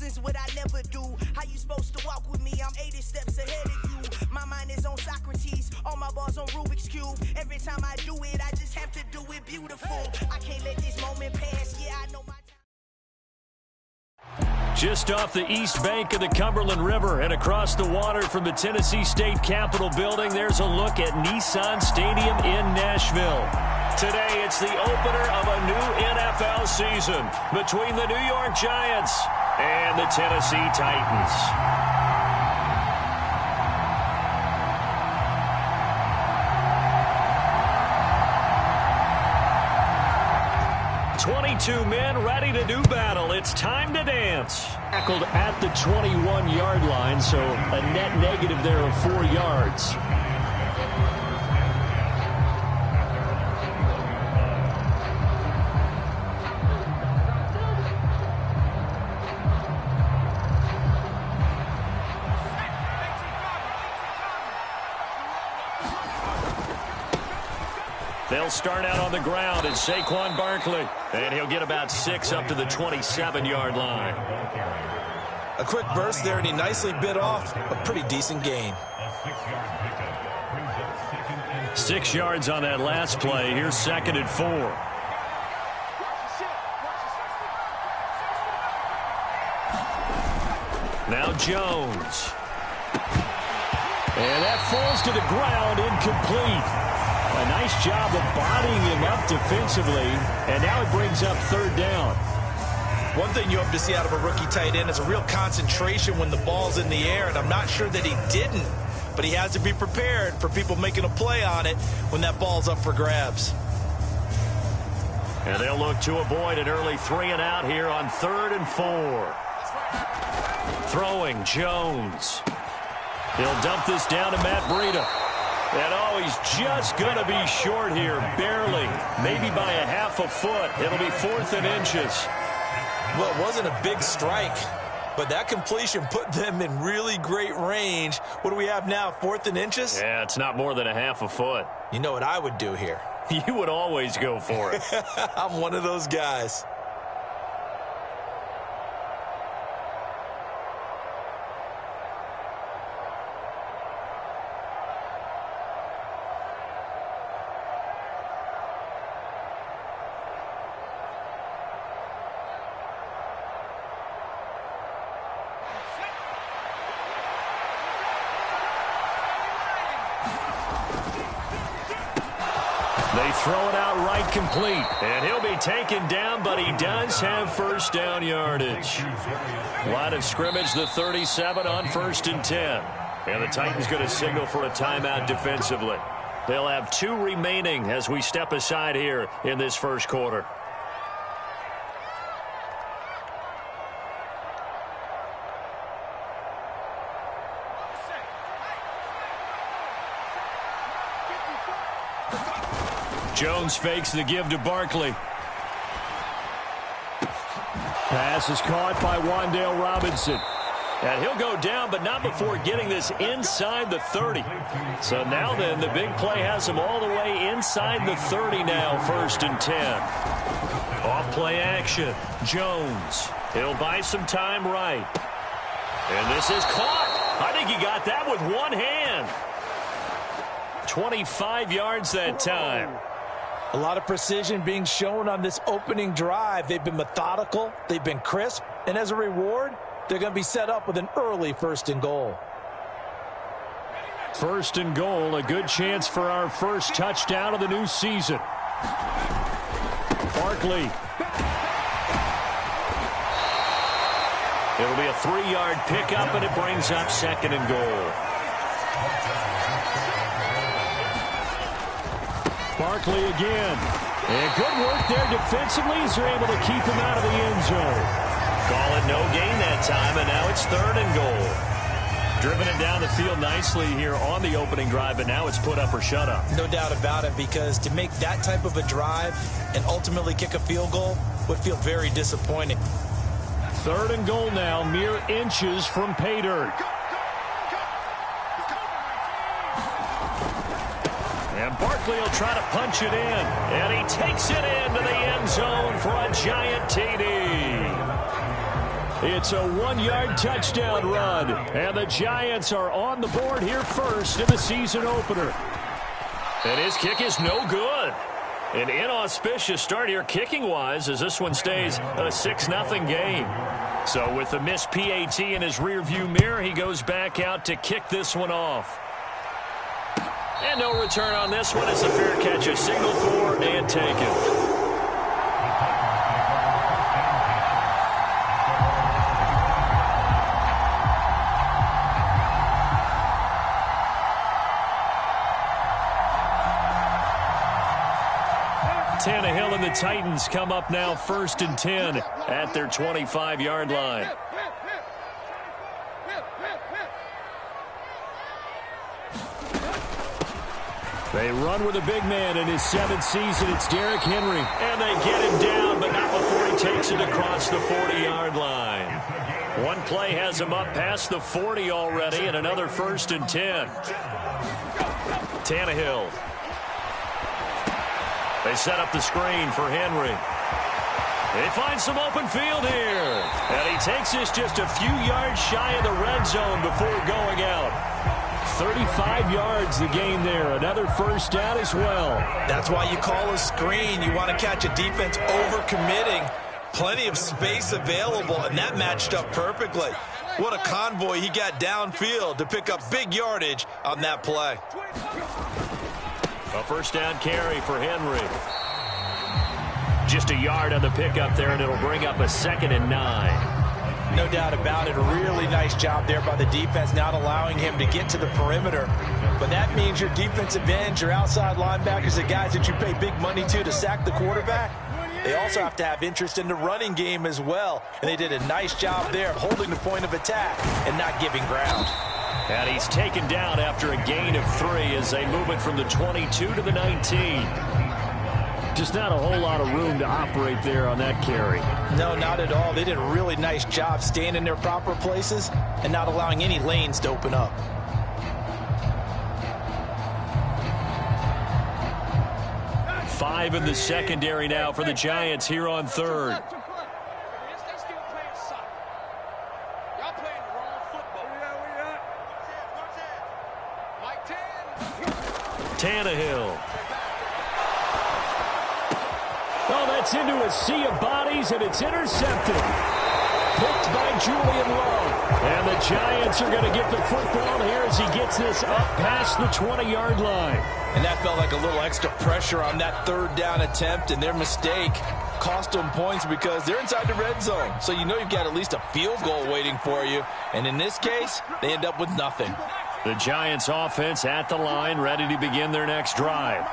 is what I never do. How you supposed to walk with me? I'm 80 steps ahead of you. My mind is on Socrates, all my bars on Rubik's Cube. Every time I do it, I just have to do it beautiful. I can't let this moment pass. Yeah, I know my time. Just off the east bank of the Cumberland River and across the water from the Tennessee State Capitol building, there's a look at Nissan Stadium in Nashville. Today, it's the opener of a new NFL season between the New York Giants and the Tennessee Titans. 22 men ready to do battle. It's time to dance. Tackled at the 21-yard line, so a net negative there of 4 yards. They'll start out on the ground. It's Saquon Barkley, and he'll get about 6 up to the 27-yard line. A quick burst there, and he nicely bit off a pretty decent gain. 6 yards on that last play. Here's 2nd and 4. Now Jones. And that falls to the ground, incomplete. A nice job of bodying him up defensively, and now it brings up 3rd down. One thing you hope to see out of a rookie tight end is a real concentration when the ball's in the air, and I'm not sure that he didn't, but he has to be prepared for people making a play on it when that ball's up for grabs. And they'll look to avoid an early 3-and-out here on 3rd and 4. Throwing, Jones. He'll dump this down to Matt Breida. And oh, he's just going to be short here, barely, maybe by a half a foot. It'll be 4th and inches. Well, it wasn't a big strike, but that completion put them in really great range. What do we have now, 4th and inches? Yeah, it's not more than a half a foot. You know what I would do here? You would always go for it. I'm one of those guys. They throw it out right complete. And he'll be taken down, but he does have 1st down yardage. Line of scrimmage, the 37 on 1st and 10. And the Titans going to signal for a timeout defensively. They'll have 2 remaining as we step aside here in this first quarter. Jones fakes the give to Barkley. Pass is caught by Wan'Dale Robinson. And he'll go down, but not before getting this inside the 30. So now then, the big play has him all the way inside the 30 now, 1st and 10. Off play action. Jones. He'll buy some time right. And this is caught. I think he got that with one hand. 25 yards that time. A lot of precision being shown on this opening drive. They've been methodical, they've been crisp, and as a reward, they're going to be set up with an early 1st and goal. 1st and goal, a good chance for our first touchdown of the new season. Barkley. It'll be a 3-yard pickup, and it brings up 2nd and goal. Barkley again. And good work there defensively as they're able to keep him out of the end zone. Call it no gain that time, and now it's 3rd and goal. Driven it down the field nicely here on the opening drive, but now it's put up or shut up. No doubt about it, because to make that type of a drive and ultimately kick a field goal would feel very disappointing. 3rd and goal now, mere inches from pay dirt. And Barkley will try to punch it in. And he takes it into the end zone for a giant TD. It's a 1-yard touchdown run. And the Giants are on the board here first in the season opener. And his kick is no good. An inauspicious start here kicking-wise as this one stays a 6-0 game. So with the missed PAT in his rearview mirror, he goes back out to kick this one off. And no return on this one. It's a fair catch, a signal for and taken. Tannehill and the Titans come up now 1st and 10 at their 25-yard line. They run with a big man in his 7th season. It's Derrick Henry. And they get him down, but not before he takes it across the 40-yard line. One play has him up past the 40 already, and another 1st and 10. Tannehill. They set up the screen for Henry. They find some open field here. And he takes this just a few yards shy of the red zone before going out. 35 yards the gain there. Another first down as well. That's why you call a screen. You want to catch a defense overcommitting. Plenty of space available, and that matched up perfectly. What a convoy he got downfield to pick up big yardage on that play. A first down carry for Henry. Just a yard on the pickup there, and it'll bring up a 2nd and 9. No doubt about it. A really nice job there by the defense, not allowing him to get to the perimeter. But that means your defensive ends, your outside linebackers, the guys that you pay big money to sack the quarterback, they also have to have interest in the running game as well. And they did a nice job there of holding the point of attack and not giving ground. And he's taken down after a gain of 3 as they move it from the 22 to the 19. Just not a whole lot of room to operate there on that carry. No, not at all. They did a really nice job staying in their proper places and not allowing any lanes to open up. Five in the secondary now for the Giants here on 3rd. Tannehill. Oh, that's into a sea of bodies, and it's intercepted. Picked by Julian Love. And the Giants are going to get the football here as he gets this up past the 20-yard line. And that felt like a little extra pressure on that 3rd down attempt, and their mistake cost them points because they're inside the red zone. So you know you've got at least a field goal waiting for you. And in this case, they end up with nothing. The Giants offense at the line, ready to begin their next drive.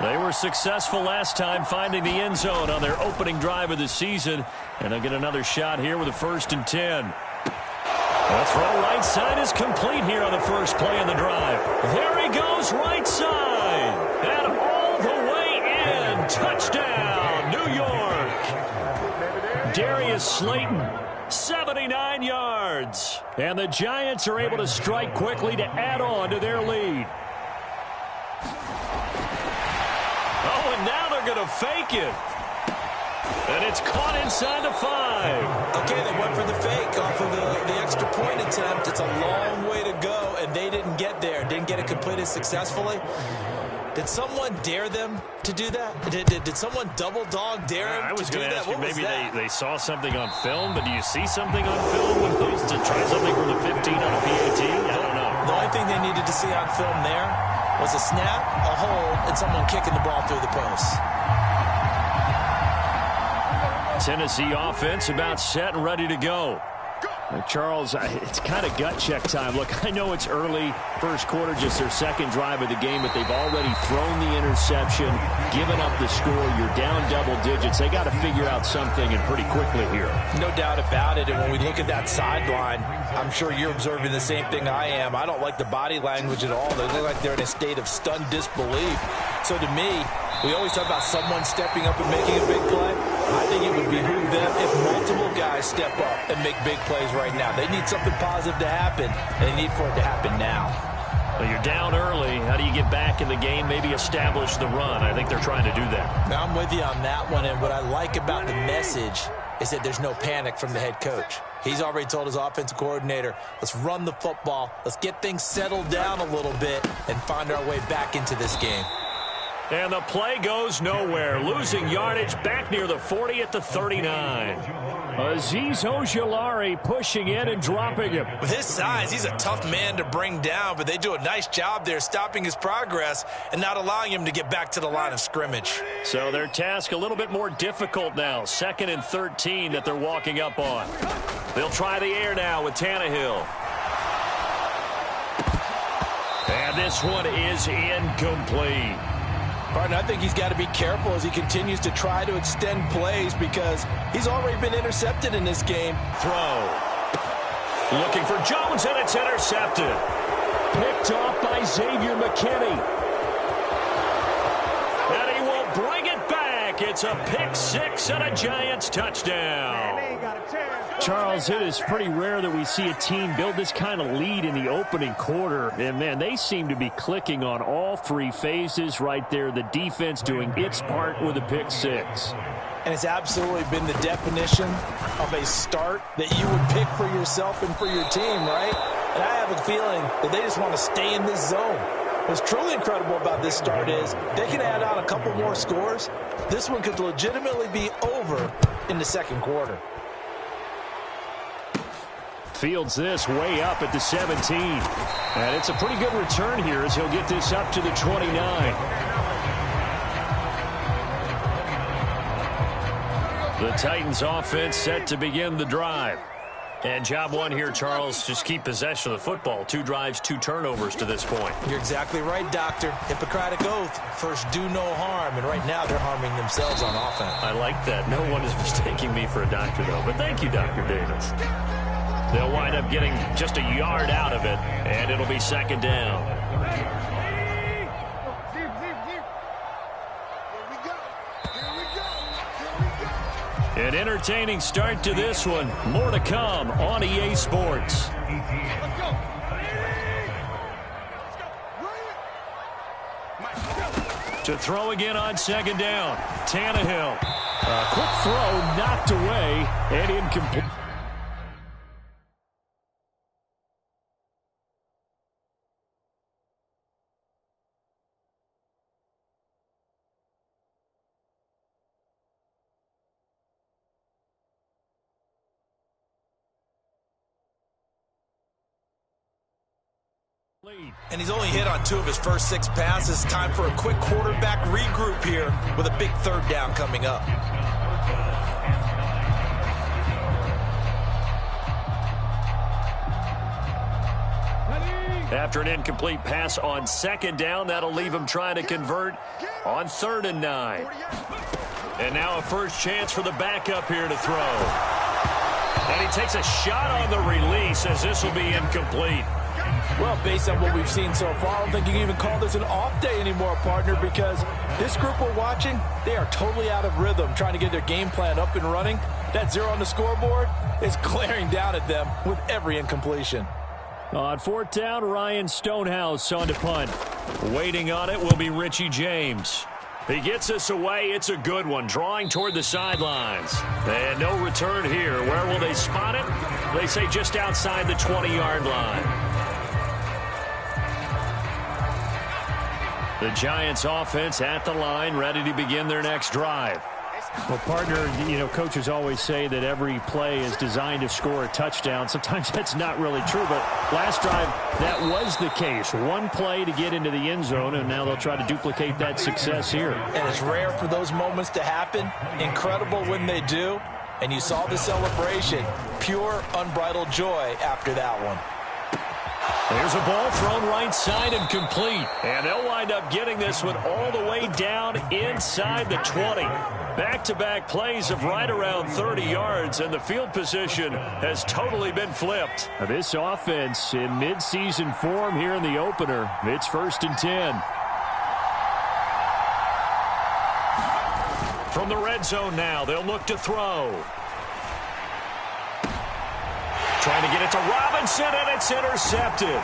They were successful last time finding the end zone on their opening drive of the season. And they'll get another shot here with a 1st and 10. The throw right side is complete here on the first play of the drive. There he goes, right side. And all the way in. Touchdown, New York. Darius Slayton, 79 yards. And the Giants are able to strike quickly to add on to their lead. Oh, and now they're going to fake it. And it's caught inside the 5. Okay, they went for the fake off of the extra point attempt. It's a long way to go, and they didn't get there. Didn't get it completed successfully. Did someone dare them to do that? Did someone double dog dare them I was to do going to that? ask you, What was maybe that? they saw something on film, but do you see something on film when opposed to try something from the 15 on a PAT? I don't know. The only thing they needed to see on film there was a snap, a hold, and someone kicking the ball through the post. Tennessee offense about set and ready to go. Charles, it's kind of gut check time. Look, I know it's early, first quarter, just their second drive of the game, but they've already thrown the interception, given up the score. You're down double digits. They got to figure out something, and pretty quickly here. No doubt about it, and when we look at that sideline, I'm sure you're observing the same thing I am. I don't like the body language at all. They look like they're in a state of stunned disbelief. So to me, we always talk about someone stepping up and making a big play. I think it would behoove them if multiple guys step up and make big plays right now. They need something positive to happen, and they need for it to happen now. Well, you're down early. How do you get back in the game, maybe establish the run? I think they're trying to do that. Now, I'm with you on that one, and what I like about the message is that there's no panic from the head coach. He's already told his offensive coordinator, let's run the football, let's get things settled down a little bit and find our way back into this game. And the play goes nowhere. Losing yardage back near the 40 at the 39. Azeez Ojulari pushing in and dropping him. With his size, he's a tough man to bring down, but they do a nice job there stopping his progress and not allowing him to get back to the line of scrimmage. So their task a little bit more difficult now. 2nd and 13 that they're walking up on. They'll try the air now with Tannehill. And this one is incomplete. Partner, I think he's got to be careful as he continues to try to extend plays because he's already been intercepted in this game. Throw. Looking for Jones, and it's intercepted. Picked off by Xavier McKinney. And he will bring it back. It's a pick six and a Giants touchdown. Charles, it is pretty rare that we see a team build this kind of lead in the opening quarter. And, man, they seem to be clicking on all three phases right there. The defense doing its part with a pick six. And it's absolutely been the definition of a start that you would pick for yourself and for your team, right? And I have a feeling that they just want to stay in this zone. What's truly incredible about this start is they can add on a couple more scores. This one could legitimately be over in the second quarter. Fields this way up at the 17. And it's a pretty good return here as he'll get this up to the 29. The Titans offense set to begin the drive. And job one here, Charles, just keep possession of the football. 2 drives, 2 turnovers to this point. You're exactly right, Doctor. Hippocratic oath. First, do no harm. And right now, they're harming themselves on offense. I like that. No one is mistaking me for a doctor, though. But thank you, Dr. Davis. They'll wind up getting just a yard out of it, and it'll be 2nd down. An entertaining start to this one. More to come on EA Sports. To throw again on 2nd down. Tannehill. A quick throw knocked away and incomplete. And he's only hit on 2 of his first 6 passes. Time for a quick quarterback regroup here with a big 3rd down coming up. After an incomplete pass on 2nd down, that'll leave him trying to convert on 3rd and 9. And now a first chance for the backup here to throw. And he takes a shot on the release as this will be incomplete. Well, based on what we've seen so far, I don't think you can even call this an off day anymore, partner, because this group we're watching, they are totally out of rhythm, trying to get their game plan up and running. That 0 on the scoreboard is glaring down at them with every incompletion. On 4th down, Ryan Stonehouse on to punt. Waiting on it will be Richie James. He gets us away. It's a good one, drawing toward the sidelines. And no return here. Where will they spot it? They say just outside the 20-yard line. The Giants offense at the line, ready to begin their next drive. Well, partner, you know, coaches always say that every play is designed to score a touchdown. Sometimes that's not really true, but last drive, that was the case. One play to get into the end zone, and now they'll try to duplicate that success here. And it's rare for those moments to happen. Incredible when they do. And you saw the celebration. Pure, unbridled joy after that one. There's a ball thrown right side and complete. And they'll wind up getting this one all the way down inside the 20. Back-to-back plays of right around 30 yards, and the field position has totally been flipped. Now this offense in midseason form here in the opener. It's 1st and 10. From the red zone now, they'll look to throw. Trying to get it to Robinson, and it's intercepted.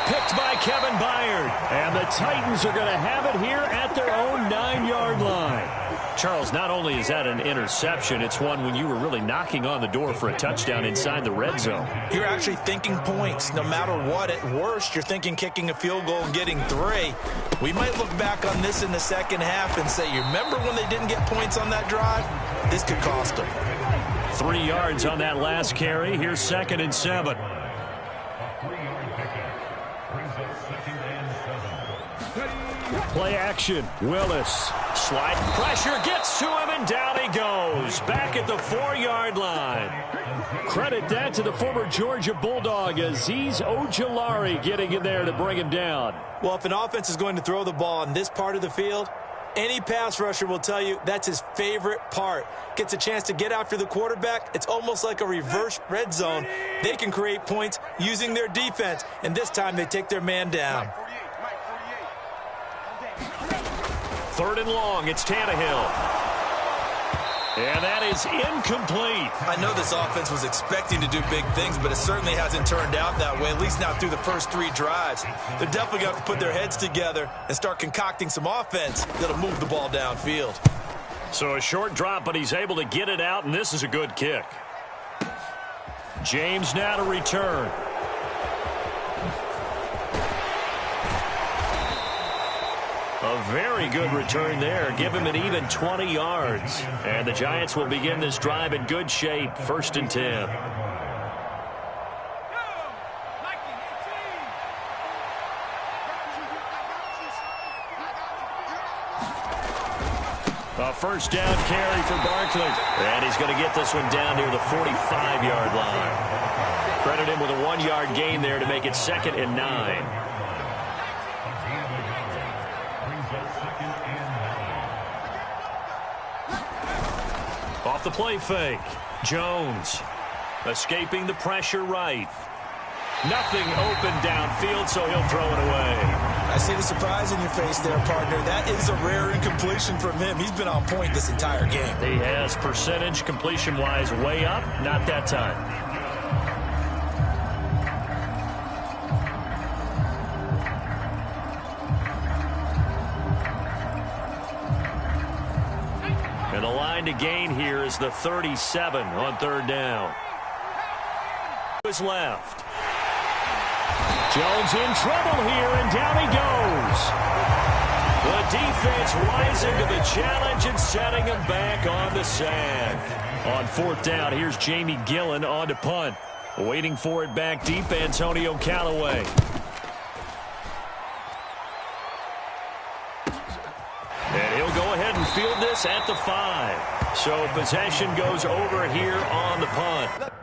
picked by Kevin Byard. And the Titans are going to have it here at their own 9-yard line. Charles, not only is that an interception, it's one when you were really knocking on the door for a touchdown inside the red zone. You're actually thinking points. No matter what, at worst, you're thinking kicking a field goal and getting 3. We might look back on this in the second half and say, you remember when they didn't get points on that drive? This could cost them. 3 yards on that last carry. Here's 2nd and 7. Play action. Willis. Slide pressure gets to him, and down he goes. Back at the 4-yard line. Credit that to the former Georgia Bulldog, Azeez Ojulari, getting in there to bring him down. Well, if an offense is going to throw the ball on this part of the field, any pass rusher will tell you that's his favorite part. Gets a chance to get after the quarterback. It's almost like a reverse red zone. They can create points using their defense, and this time they take their man down. 3rd and long. It's Tannehill. And that is incomplete. I know this offense was expecting to do big things, but it certainly hasn't turned out that way, at least not through the first 3 drives. They're definitely going to have to put their heads together and start concocting some offense that'll move the ball downfield. So a short drop, but he's able to get it out, and this is a good kick. James now to return. A very good return there. Give him an even 20 yards. And the Giants will begin this drive in good shape. 1st and 10. A 1st down carry for Barkley. And he's going to get this one down near the 45-yard line. Credit him with a 1-yard gain there to make it 2nd and 9. Off the play fake. Jones escaping the pressure right. Nothing open downfield, so he'll throw it away. I see the surprise in your face there, partner. That is a rare incompletion from him. He's been on point this entire game. He has percentage completion-wise way up. Not that time. And the line to gain here is the 37 on 3rd down. Is left. Jones in trouble here, and down he goes. The defense rising to the challenge and setting him back on the sand. On 4th down, here's Jamie Gillen on to punt. Waiting for it back deep, Antonio Callaway. And he'll go ahead and field this at the 5. So possession goes over here on the punt.